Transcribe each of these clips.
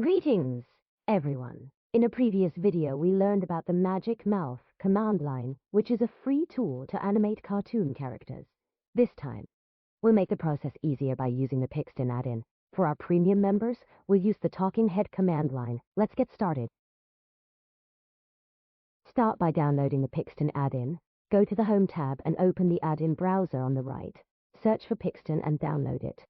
Greetings, everyone. In a previous video, we learned about the Magic Mouth command line, which is a free tool to animate cartoon characters. This time, we'll make the process easier by using the PIxton add-in. For our premium members, we'll use the Talking Head command line. Let's get started. Start by downloading the PIxton add-in. Go to the Home tab and open the add-in browser on the right. Search for PIxton and download it.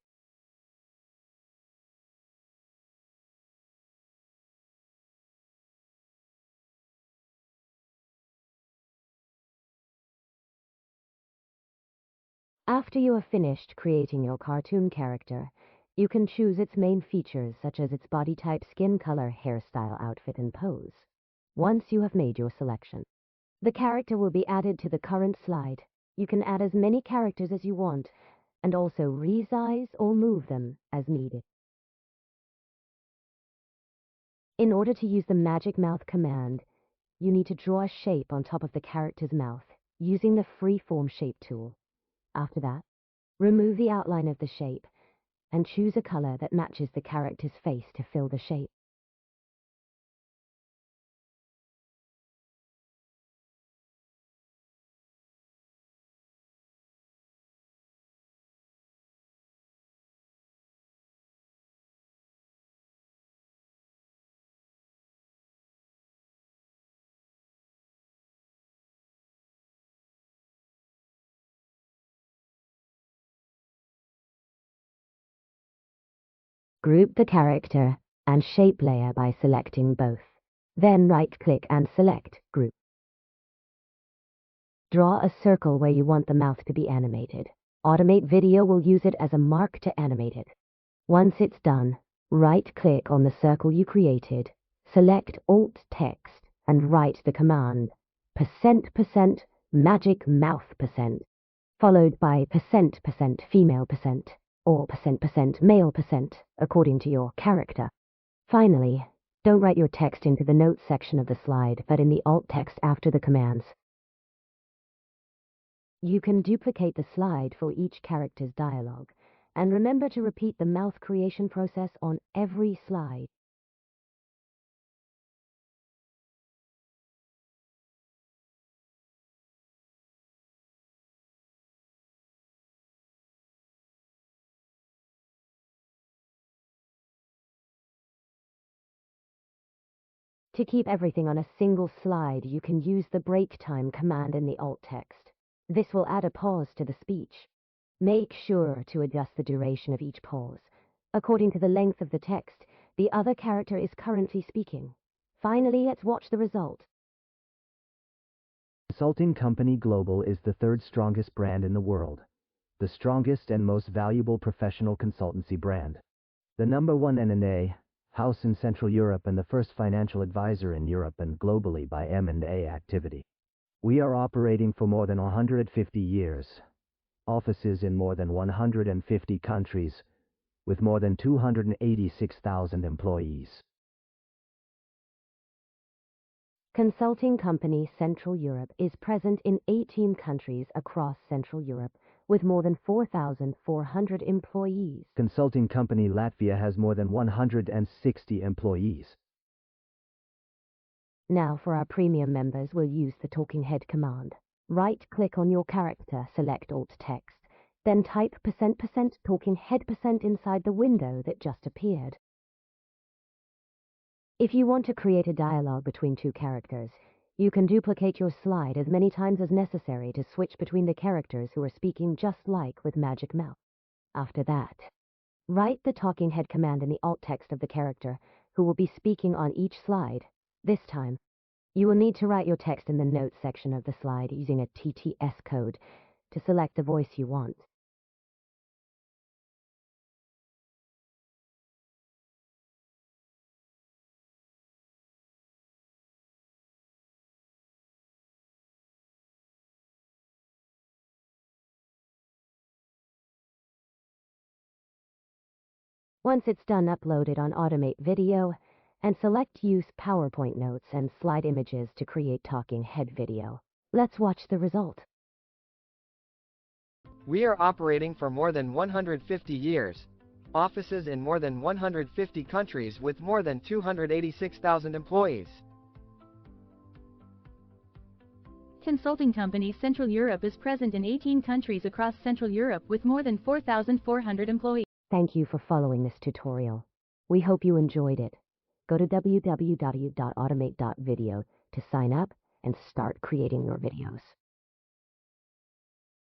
After you have finished creating your cartoon character, you can choose its main features such as its body type, skin color, hairstyle, outfit, and pose. Once you have made your selection, the character will be added to the current slide. You can add as many characters as you want, and also resize or move them as needed. In order to use the Magic Mouth command, you need to draw a shape on top of the character's mouth using the Freeform Shape tool. After that, remove the outline of the shape and choose a color that matches the character's face to fill the shape. Group the character and shape layer by selecting both. Then right-click and select Group. Draw a circle where you want the mouth to be animated. Automate.video will use it as a mark to animate it. Once it's done, right-click on the circle you created, select Alt Text, and write the command %% Magic Mouth %, followed by %% Female %, or %% Male %, according to your character. Finally, don't write your text into the notes section of the slide, but in the alt text after the commands. You can duplicate the slide for each character's dialogue, and remember to repeat the mouth creation process on every slide. To keep everything on a single slide, you can use the break time command in the alt text. This will add a pause to the speech. Make sure to adjust the duration of each pause. According to the length of the text, the other character is currently speaking. Finally, let's watch the result. Consulting company Global is the third strongest brand in the world, the strongest and most valuable professional consultancy brand, the #1 M&A house in Central Europe and the first financial advisor in Europe and globally by M&A activity. We are operating for more than 150 years, offices in more than 150 countries, with more than 286,000 employees. Consulting company Central Europe is present in 18 countries across Central Europe, with more than 4,400 employees. Consulting company Latvia has more than 160 employees. Now for our premium members, we'll use the Talking Head command. Right-click on your character, select Alt Text, then type %% Talking Head % inside the window that just appeared. If you want to create a dialogue between two characters, you can duplicate your slide as many times as necessary to switch between the characters who are speaking just like with Magic Mouth. After that, write the Talking Head command in the alt text of the character who will be speaking on each slide. This time, you will need to write your text in the notes section of the slide using a TTS code to select the voice you want. Once it's done, upload it on automate.video and select Use PowerPoint notes and slide images to create Talking Head video. Let's watch the result. We are operating for more than 150 years. offices in more than 150 countries with more than 286,000 employees. Consulting company Central Europe is present in 18 countries across Central Europe with more than 4,400 employees. Thank you for following this tutorial. We hope you enjoyed it. Go to www.automate.video to sign up and start creating your videos.